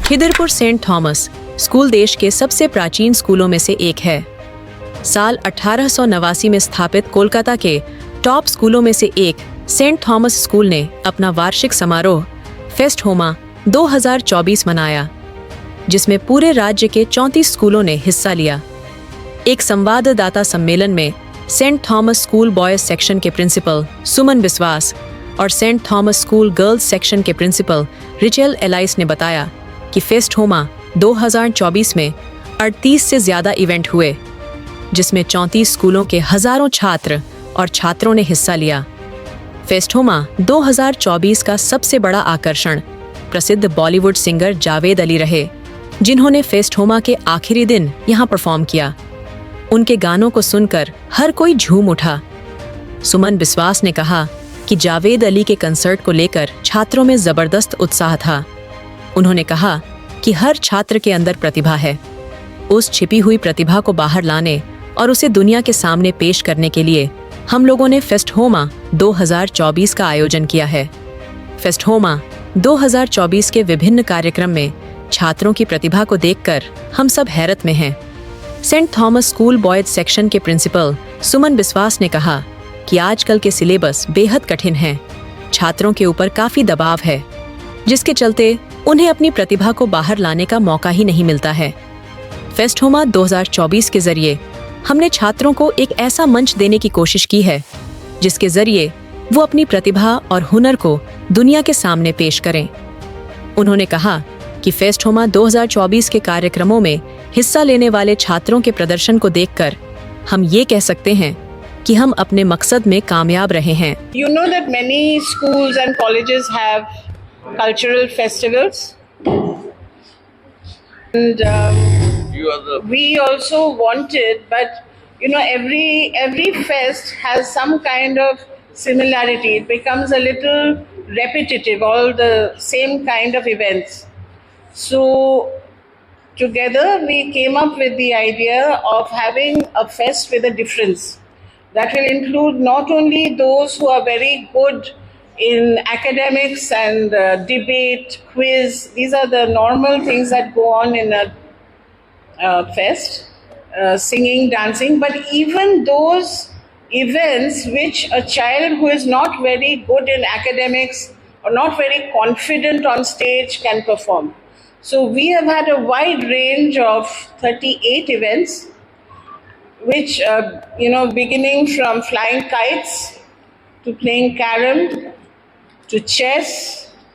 Khidirpur Saint Thomas school देश के सबसे प्राचीन स्कूलों में से एक है। साल 1889 में स्थापित कोलकाता के टॉप स्कूलों में से एक सेंट थॉमस स्कूल ने अपना वार्षिक समारोह फेस्टहोमा 2024 मनाया, जिसमें पूरे राज्य के 34 स्कूलों ने हिस्सा लिया। एक संवाददाता सम्मेलन में saint Thomas school boys section के प्रिंसिपल सुमन विश्वास और saint Thomas school girls section के प्रिंसिपल रिचेल एलाइस ने बताया कि फेस्टहोमा 2024 में 38 से ज्यादा इवेंट हुए, जिसमें 34 स्कूलों के हजारों छात्र और छात्रों ने हिस्सा लिया। फेस्टहोमा 2024 का सबसे बड़ा आकर्षण प्रसिद्ध बॉलीवुड सिंगर जावेद अली रहे, जिन्होंने फेस्टहोमा के आखिरी दिन यहां परफॉर्म किया। उनके गानों को सुनकर हर कोई झूम उठा। सुमन विश्वास ने कहा कि जावेद अली के कंसर्ट को लेकर छात्रों में जबरदस्त उत्साह था। उन्होंने कहा कि हर छात्र के अंदर प्रतिभा है। उस छिपी हुई प्रतिभा को बाहर लाने और उसे दुनिया के सामने पेश करने के लिए हम लोगों ने फेस्टहोमा 2024 का आयोजन किया है। फेस्टहोमा 2024 के विभिन्न कार्यक्रम में छात्रों की प्रतिभा को देखकर हम सब हैरत में हैं। Saint Thomas school boys section के प्रिंसिपल सुमन विश्वास ने कहा कि आजकल के सिलेबस बेहद कठिन हैं। छात्रों के ऊपर काफी दबाव है, जिसके चलते उन्हें अपनी प्रतिभा को बाहर लाने का मौका ही नहीं मिलता है। फेस्टहोमा 2024 के जरिए हमने छात्रों को एक ऐसा मंच देने की कोशिश की है, जिसके जरिए वो अपनी प्रतिभा और हुनर को दुनिया के सामने पेश करें। उन्होंने कहा कि फेस्टहोमा 2024 के कार्यक्रमों में हिस्सा लेने वाले छात्रों के प्रदर्शन को देखकर हम ये कह सकते हैं कि हम अपने मकसद में कामयाब रहे हैं। You know that many schools and colleges have cultural festivals, and we also wanted, but you know, every fest has some kind of similarity. It becomes a little repetitive, all the same kind of events. So together we came up with the idea of having a fest with a difference that will include not only those who are very good in academics and debate, quiz. These are the normal things that go on in a fest, singing, dancing, but even those events which a child who is not very good in academics or not very confident on stage can perform. So we have had a wide range of 38 events, which, beginning from flying kites to playing carom, to chess,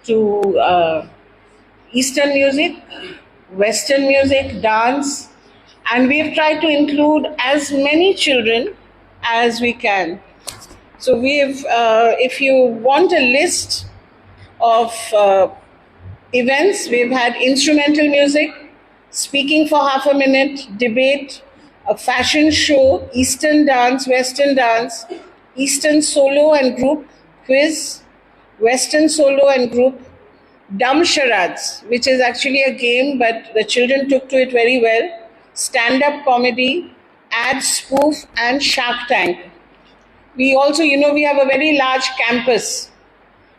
to Eastern music, Western music, dance, and we've tried to include as many children as we can. So we've, if you want a list of events, we've had instrumental music, speaking for half a minute, debate, a fashion show, Eastern dance, Western dance, Eastern solo and group quiz, Western solo and group, dumb charades, which is actually a game, but the children took to it very well, stand-up comedy, ad spoof, and Shark Tank. We also, we have a very large campus.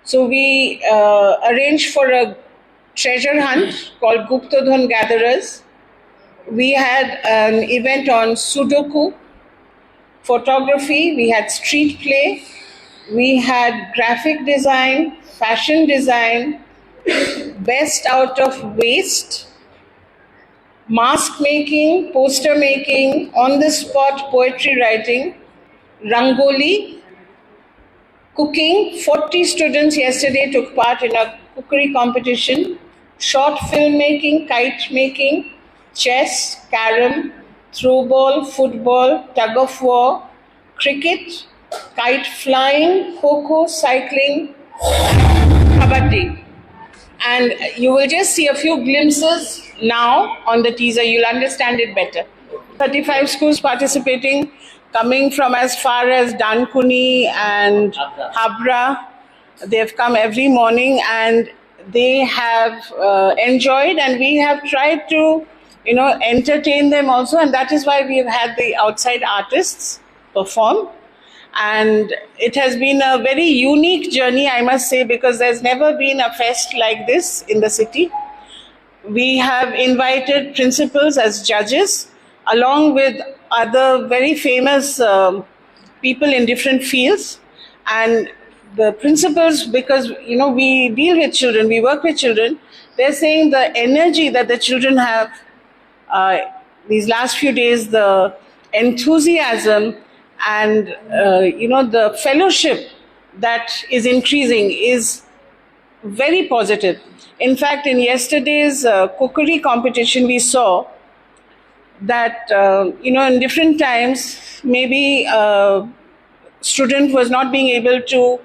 So we arranged for a treasure hunt called Guptadhan Gatherers. We had an event on Sudoku, photography, we had street play, we had graphic design, fashion design, best out of waste, mask making, poster making, on the spot poetry writing, rangoli, cooking. 40 students yesterday took part in a cookery competition, short film making, kite making, chess, carom, throwball, football, tug of war, cricket, kite flying, kho-kho, cycling, kabaddi. And you will just see a few glimpses now on the teaser. You'll understand it better. 35 schools participating, coming from as far as Dankuni and Habra. They've come every morning and they have enjoyed, and we have tried to entertain them also, and that is why we have had the outside artists perform. And it has been a very unique journey, I must say, because there's never been a fest like this in the city. We have invited principals as judges, along with other very famous people in different fields. And the principals, because we deal with children, we work with children, they're saying the energy that the children have uh, these last few days, the enthusiasm and the fellowship that is increasing is very positive. In fact, in yesterday's cookery competition, we saw that in different times, maybe student was not being able to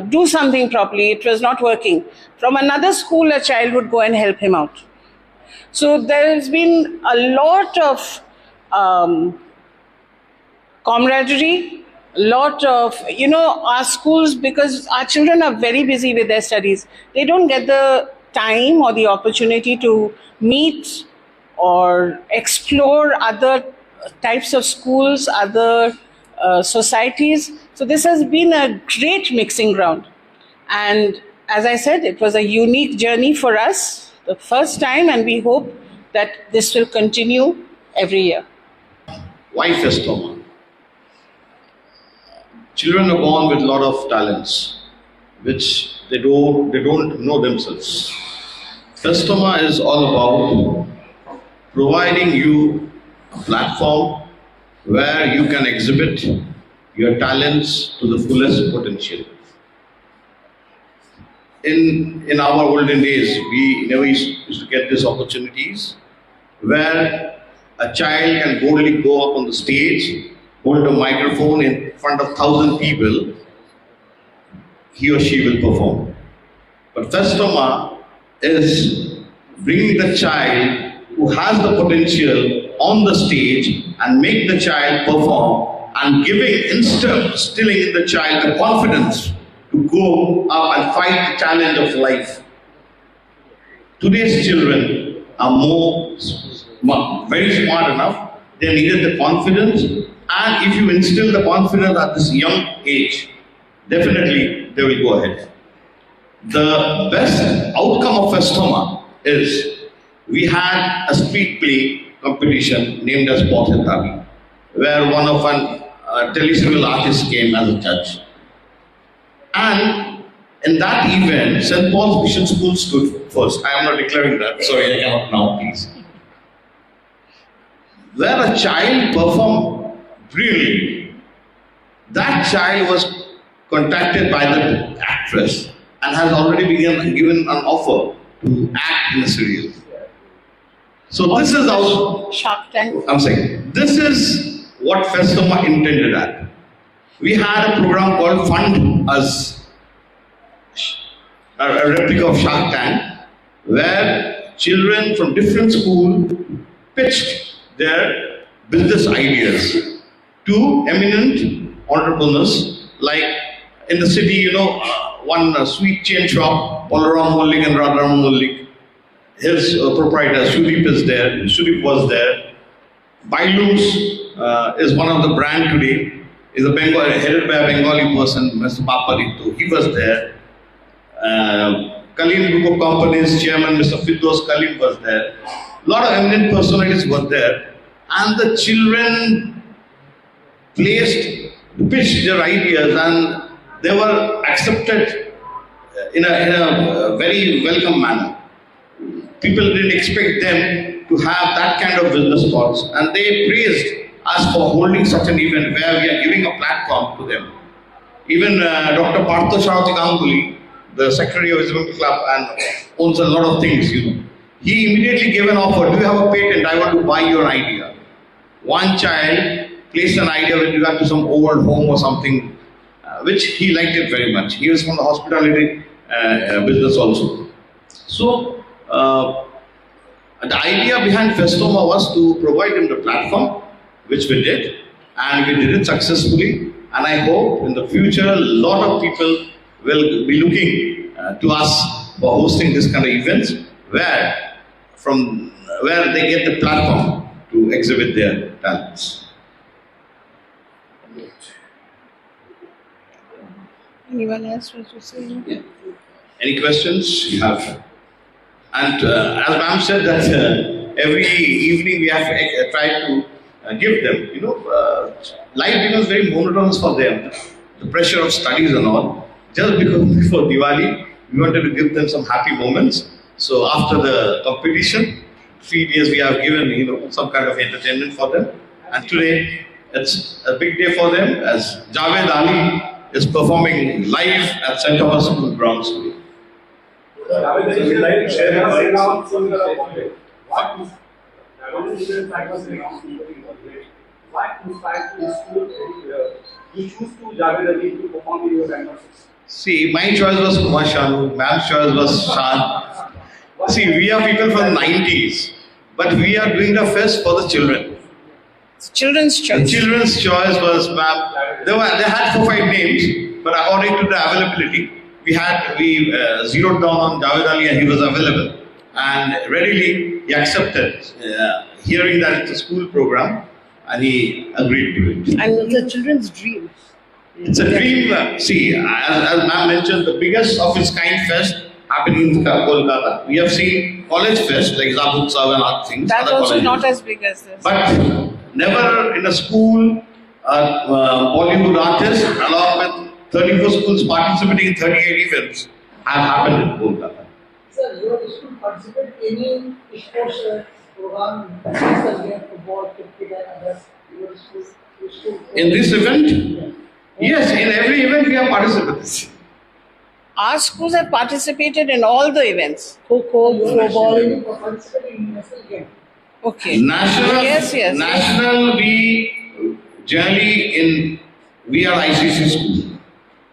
do something properly. It was not working. From another school, a child would go and help him out. So there has been a lot of camaraderie, a lot of, our schools, because our children are very busy with their studies, they don't get the time or the opportunity to meet or explore other types of schools, other societies. So this has been a great mixing ground. And as I said, it was a unique journey for us, the first time, and we hope that this will continue every year. Why Festhoma? Children are born with a lot of talents, which they don't know themselves. Festhoma is all about providing you a platform where you can exhibit your talents to the fullest potential. In our olden days, we never used to get these opportunities where a child can boldly go up on the stage, hold a microphone in front of 1,000 people, he or she will perform. But Festhoma is bringing the child who has the potential on the stage and make the child perform and instilling in the child the confidence to go up and fight the challenge of life. Today's children are very smart enough. They needed the confidence, and if you instill the confidence at this young age, definitely they will go ahead. The best outcome of Festhoma is we had a street play competition named as Pothetari, where one of a teleserial artist came as a judge. And in that event, St. Paul's Mission School stood first. I am not declaring that, sorry, I cannot now, please. Where a child performed brilliantly, that child was contacted by the actress and has already been given an offer to act in a serial. So this is how Shark Tank. I'm saying this is what Festhoma intended at. We had a program called Fund Us, a replica of Shark Tank, where children from different schools pitched their business ideas to eminent entrepreneurs. Like in the city, one sweet chain shop, Balaram Mullik and Radharam Mullik. His proprietor, Sudip, is there. Sudip was there. Bailus is one of the brand today. Is headed by a Bengali person, Mr. Paparito. He was there. Kalin Group of Companies chairman, Mr. Fiddos Kalin, was there. A lot of eminent personalities were there. And the children pitched their ideas, and they were accepted in a very welcome manner. People didn't expect them to have that kind of business thoughts, and they praised us for holding such an event where we are giving a platform to them. Even Dr. Partha Sharati Ganguly, the secretary of his club and owns a lot of things, he immediately gave an offer. Do you have a patent? I want to buy your idea. One child placed an idea with regard to some old home or something, which he liked it very much. He was from the hospitality business also. So, the idea behind Festhoma was to provide him the platform, which we did, and we did it successfully. And I hope in the future, a lot of people will be looking to us for hosting this kind of events, where they get the platform to exhibit their talents. Anyone else wants to say? Yeah. Any questions you have? And as ma'am said that every evening we have tried to give them, life becomes very monotonous for them. The pressure of studies and all. Just because before Diwali, we wanted to give them some happy moments. So after the competition, 3 days we have given, some kind of entertainment for them. And today, it's a big day for them as Javed Ali is performing live at St. Thomas School grounds today. What inspired you choose to Javed Ali to perform in your diagnosis? See, my choice was Kumar Shanu, ma'am's choice was Shan. See, we are people from the 90s, but we are doing the fest for the children. It's children's The choice. children's choice was, ma'am, they had 4-5 names, but according to the availability, we zeroed down on Javed Ali and he was available. And readily he accepted, hearing that it's a school program, and he agreed to it. And it's a children's dream. It's a dream. See, as ma'am mentioned, the biggest of its kind fest happening in Kolkata. We have seen college fest like Zabutsav and other things. That's other also colleges. not as big as this. But never in a school, Bollywood artist along with 34 schools participating in 38 events have happened in Kolkata. Sir, your school participate in any sports program, baseball, football, cricket, and others? Your school. In this event? Yes, in every event we have participants. Our schools have participated in all the events. Kho-kho, football, you participate in national game. Okay. National, Yes. National, we generally we are ICC school.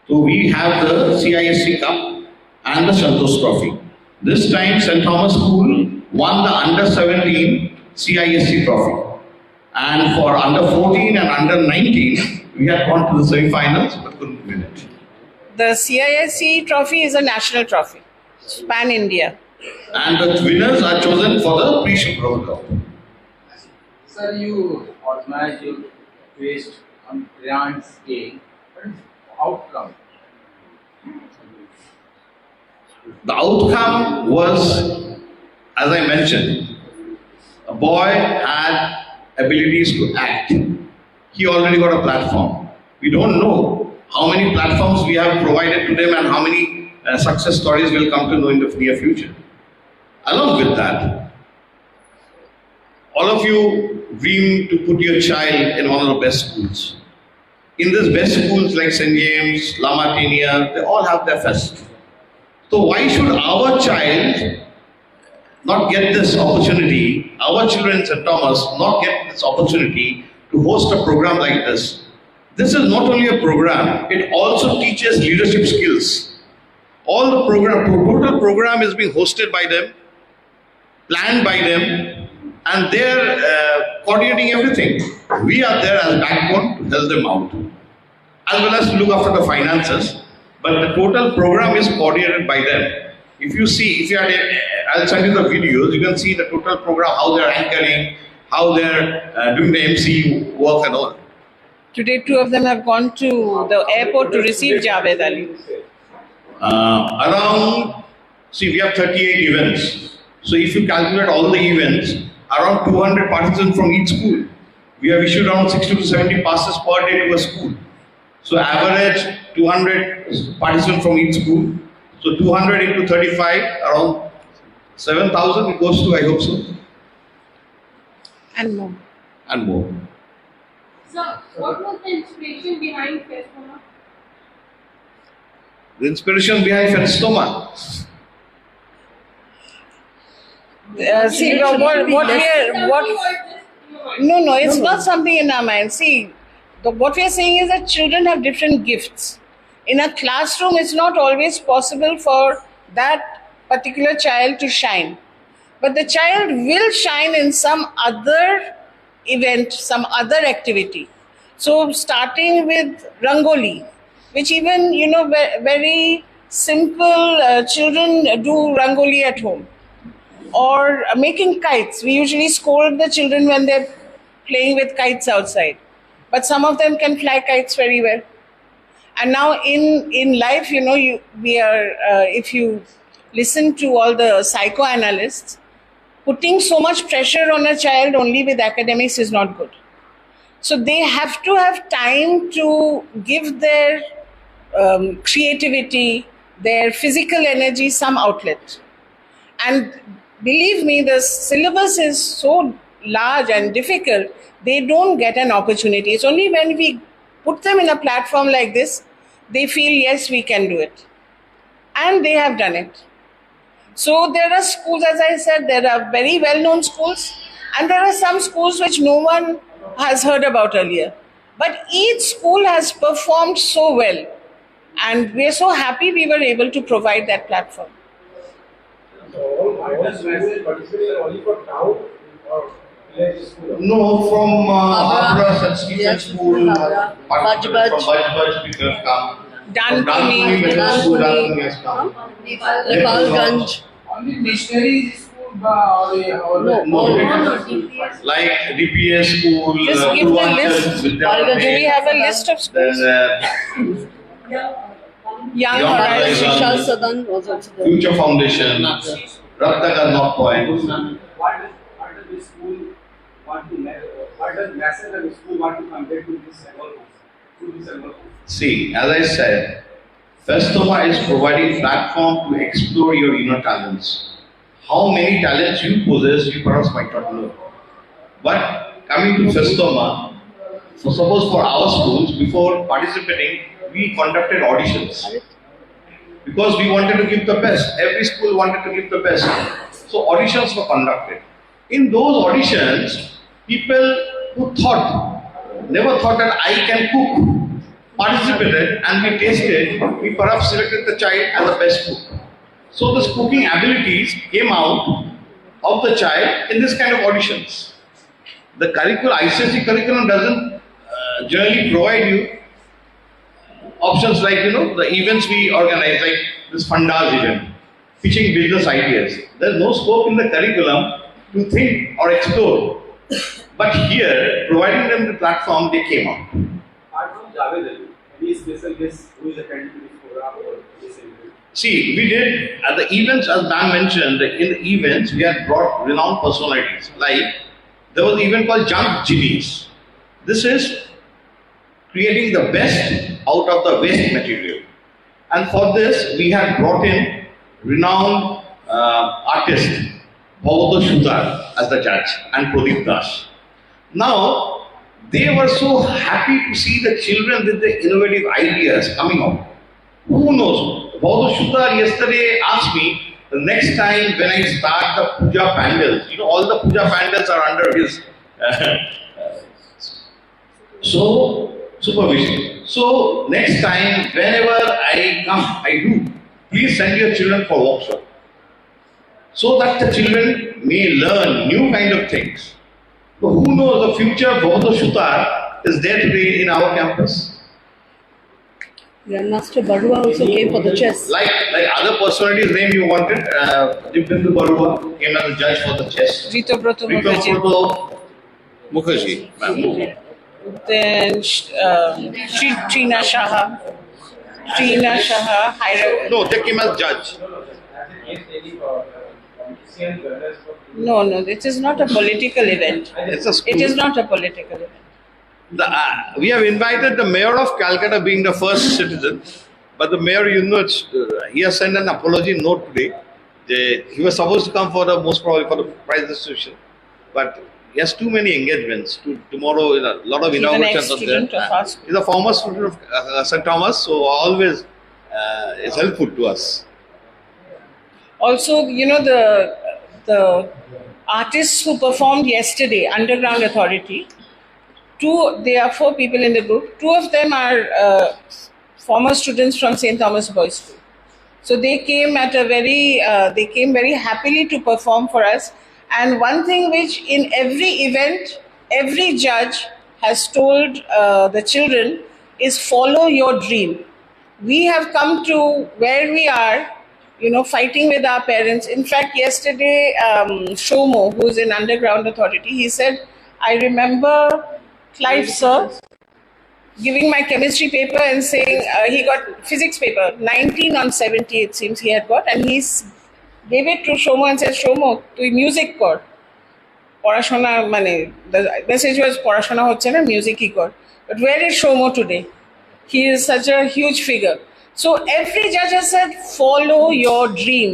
So we have the CISC Cup and the Santosh Trophy. This time St. Thomas School won the under 17 CISC Trophy. And for under 14 and under 19, we had gone to the semi-finals but couldn't win it. The CISC trophy is a national trophy. Pan India. And the winners are chosen for the pre-Super Cup. Sir, you organize your fest on grand scale. What is the outcome? The outcome was, as I mentioned, a boy had abilities to act. He already got a platform. We don't know how many platforms we have provided to them and how many success stories will come to know in the near future. Along with that, all of you dream to put your child in one of the best schools. In these best schools like St. James, La Martinia, they all have their fest. So why should our child not get this opportunity, our children in St. Thomas not get this opportunity to host a program like this? This is not only a program, it also teaches leadership skills. All the total program is being hosted by them, planned by them, and they're coordinating everything. We are there as backbone to help them out, as well as to look after the finances. But the total program is coordinated by them. If you I'll send you the videos, you can see the total program, how they're anchoring, how they're doing the MC work and all. Today, 2 of them have gone to the airport to receive Javed Ali. We have 38 events. So if you calculate all the events, around 200 participants from each school. We have issued around 60 to 70 passes per day to a school. So average 200 participants from each school. So 200 into 35, around 7,000 it goes to, I hope so. And more. And more. Sir, what was the inspiration behind Festhoma? The inspiration behind Festhoma. No, it's not something in our mind. See, what we are saying is that children have different gifts. In a classroom, it's not always possible for that particular child to shine. But the child will shine in some other event, some other activity. So starting with Rangoli, which even, very simple children do Rangoli at home. Or making kites. We usually scold the children when they're playing with kites outside. But some of them can fly kites very well. And now in life, if you listen to all the psychoanalysts, putting so much pressure on a child only with academics is not good. So they have to have time to give their creativity, their physical energy some outlet. And believe me, the syllabus is so large and difficult, they don't get an opportunity. It's only when we put them in a platform like this, they feel, yes, we can do it. And they have done it. So there are schools, as I said, there are very well-known schools, and there are some schools which no one has heard about earlier. But each school has performed so well, and we are so happy we were able to provide that platform. No, from Abra, St. Stephen's Yes, School, Abra, participants from Bajbaj. Bajbaj, people have come. From Danpuni, Danpuni Middle School, Danpuni has come. Nepalganj. Only missionary school or No, like DPS School, just give the list. Do we have a list of Then schools? Young Young Horizons. Horizons. Vishal Sadan was also there. Future Foundation, Ratnagar North Point. What does the school want to what does message that the school want to convey to this enrollment? See, as I said, Festhoma is providing platform to explore your inner talents. How many talents you possess, you perhaps might not know. But coming to Festhoma, suppose for our schools, before participating, we conducted auditions. Because we wanted to give the best. Every school wanted to give the best. So auditions were conducted. In those auditions, people who never thought that I can cook, participated and we tasted, we perhaps selected the child as the best cook. So the cooking abilities came out of the child in this kind of auditions. The ICSE curriculum doesn't generally provide you options like, the events we organize, like this Fundas event, pitching business ideas. There's no scope in the curriculum to think or explore. But here, providing them the platform, they came out. Apart from Javed Ali, any special guest who is attending to this program or this event? See, we did at the events, as ma'am mentioned, in the events we had brought renowned personalities. Like there was an event called Junk Genies. This is creating the best out of the waste material. And for this, we had brought in renowned artist Bhavado Shutar as the judge and Pradeep Das. Now, they were so happy to see the children with the innovative ideas coming out. Who knows? Bhavado Shutar yesterday asked me, the next time when I start the puja pandals, all the puja pandals are under his supervision. So next time, whenever I come, I do, please send your children for workshop. So that the children may learn new kind of things. So who knows, the future Bhavado Shutar is there today in our campus. Grandmaster Barua also came for the chess. Like other personalities' name you wanted, Dipindu Barua came as a judge for the chess. Ritobroto Mukherjee. Mukherjee. Then Trina Shaha. No, they came as judge. No, it is not a political event. It's a school. It is not a political event. We have invited the mayor of Calcutta, being the first citizen, but the mayor, he has sent an apology note today. He was supposed to come most probably for the prize distribution, but he has too many engagements. Tomorrow, a lot of inaugurations are there. He's a former student of St. Thomas, so always is helpful to us. Also, the artists who performed yesterday, Underground Authority, there are 4 people in the group. 2 of them are former students from St. Thomas Boys School. So they came very happily to perform for us. And one thing which in every event, every judge has told the children is follow your dream. We have come to where we are, fighting with our parents. In fact, yesterday, Shomo, who is in Underground Authority, he said, I remember Clive sir giving my chemistry paper and saying he got physics paper, 19 on 70 it seems he had got, and he's gave it to Shomo and said, Shomo, তুই music কর পড়াশোনা মানে the message was পড়াশোনা হচ্ছে না মিউজিকই কর but where is Shomo today? He is such a huge figure. So every judge has said, follow your dream.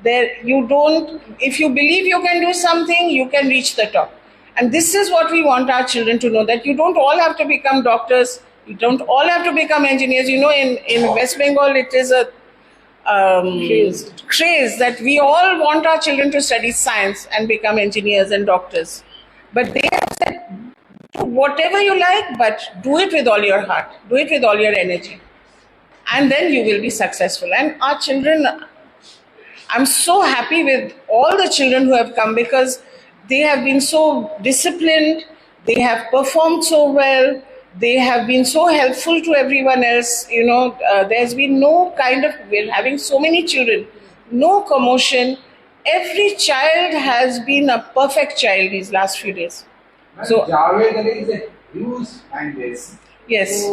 There, you don't. If you believe you can do something, you can reach the top. And this is what we want our children to know: that you don't all have to become doctors. You don't all have to become engineers. You know, in West Bengal, it is a craze that we all want our children to study science and become engineers and doctors. But they have said, whatever you like, but do it with all your heart, do it with all your energy, and then you will be successful. And our children, I'm so happy with all the children who have come, because they have been so disciplined, they have performed so well, they have been so helpful to everyone else. You know, there's been no kind of, we're having so many children, no commotion. Every child has been a perfect child these last few days. So Javed Ali is a huge fan base. Yes. So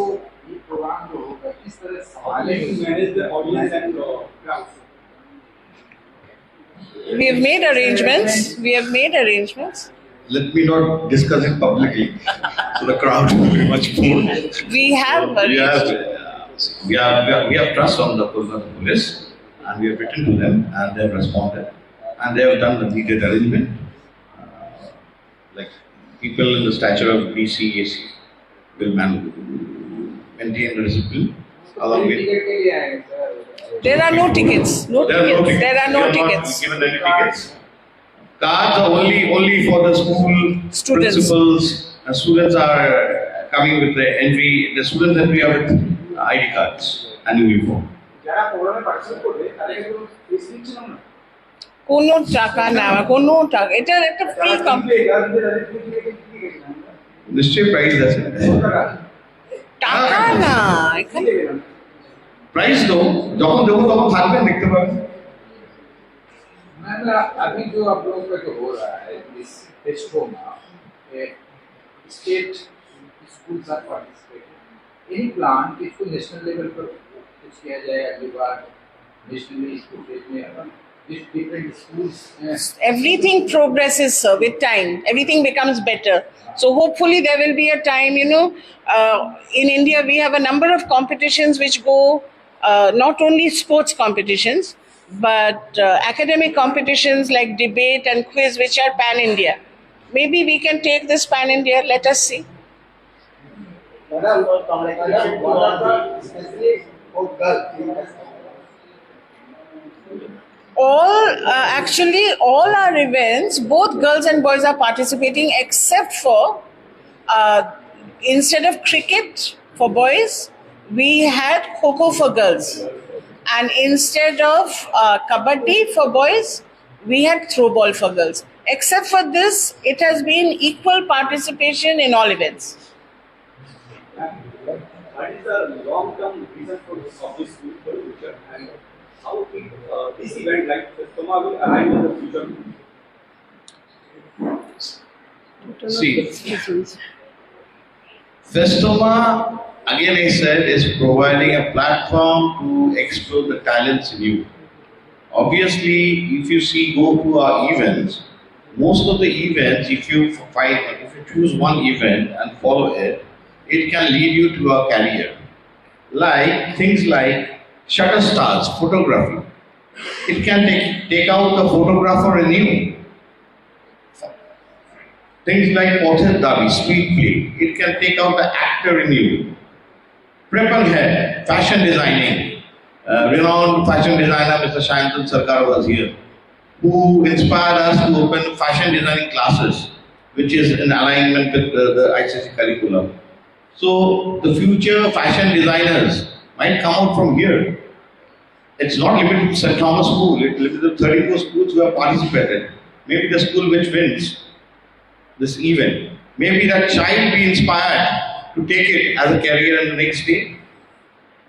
ये programme जो होगा किस तरह से How do you manage the audience and crowd? we have made arrangements. Let me not discuss it publicly, so the crowd will be much more. We have We have trust on the police, and we have written to them, and they have responded, and they have done the needed arrangement. Like people in the stature of BC, AC will maintain the discipline along with. Ticket के लिए आए sir There are no tickets. There are no tickets. There are no We not tickets. given any tickets. Cards are only for the school Students. principals. Students are coming with the entry. The students entry are with ID cards and uniform. যারা প্রোগ্রামে participate করবে তাদেরকে তো ফিস দিচ্ছিলাম না কোনো টাকা না, কোনো টাকা, এটা একটা ফ্রি তারা কিনবে, তাদের ফ্রি টিকিট নিশ্চয়ই প্রাইজ আছে। টাকা না এখানে। প্রাইজ তো যখন দেবো তখন থাকবেন, দেখতে পাবেন। मैम अभी जो आप लोगों का जो हो रहा है इस फेस्टोमा state schools are participating any plan कि इसको नेशनल लेवल पर कुछ किया जाए अगली बार नेशनली इसको में different schools Everything progresses, sir, with time. Everything becomes better. So hopefully there will be a time, you know, in India we have a number of competitions which go, not only sports competitions, but academic competitions like debate and quiz, which are pan-India. Maybe we can take this pan-India, let us see. All our events, both girls and boys are participating, except for instead of cricket for boys, we had kho-kho for girls, and instead of kabaddi for boys, we had throw ball for girls. Except for this, it has been equal participation in all events. What is the long-term vision for this school for the future, and how this event like Festhoma will align with the future? See, Festhoma, again I said, is providing a platform to explore the talents in you. Obviously, if you go to our events, most of the events, if you choose one event and follow it, it can lead you to a career. Like things like shutter stars, photography. It can take out the photographer in you. Things like portrait dabi, speed play. It can take out the actor in you. Prep and hair, fashion designing. Renowned fashion designer Mr. Shayantan Sarkar was here, who inspired us to open fashion designing classes, which is in alignment with the ICC curriculum. So the future fashion designers might come out from here. It's not limited to St. Thomas School, it's limited to 34 schools who have participated. Maybe the school which wins this event. Maybe that child be inspired to take it as a career in the next day.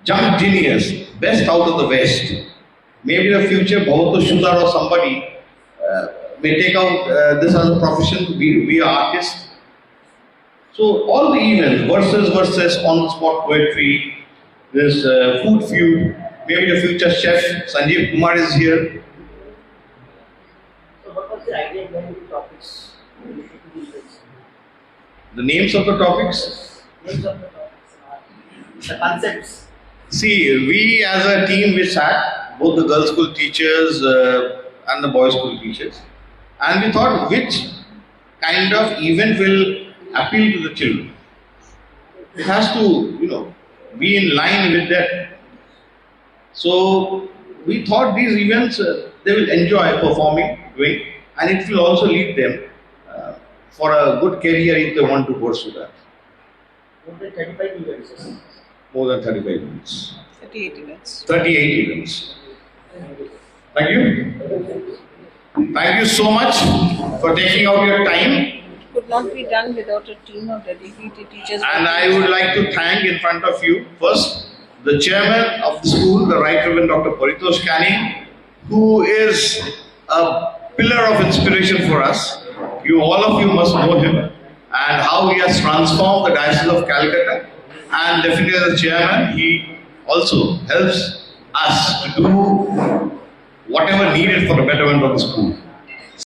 Jump genius, best out of the West. Maybe the future Bhavato Shudar or somebody may take out this as a profession, be an artist. So all the events, versus on-the-spot poetry, this food feud, maybe the future chef Sanjeev Kumar is here. topics? The names of the topics? Names of the topics, the concepts. See, we as a team, we sat, both the girls' school teachers and the boys' school teachers, and we thought which kind of event will appeal to the children. It has to, be in line with that. So we thought these events they will enjoy performing, doing, and it will also lead them for a good career if they want to pursue that. More than 35 events. More than 35 events. 38 events. 38 events. Thank you. Thank you so much for taking out your time. Could not be done without a team of dedicated teachers. And I would like to thank in front of you first the chairman of the school, the Right Reverend Dr. Paritosh Canning, who is a pillar of inspiration for us. All of you must know him and how he has transformed the Diocese of Calcutta. And definitely as chairman, he also helps us to do whatever needed for the betterment of the school.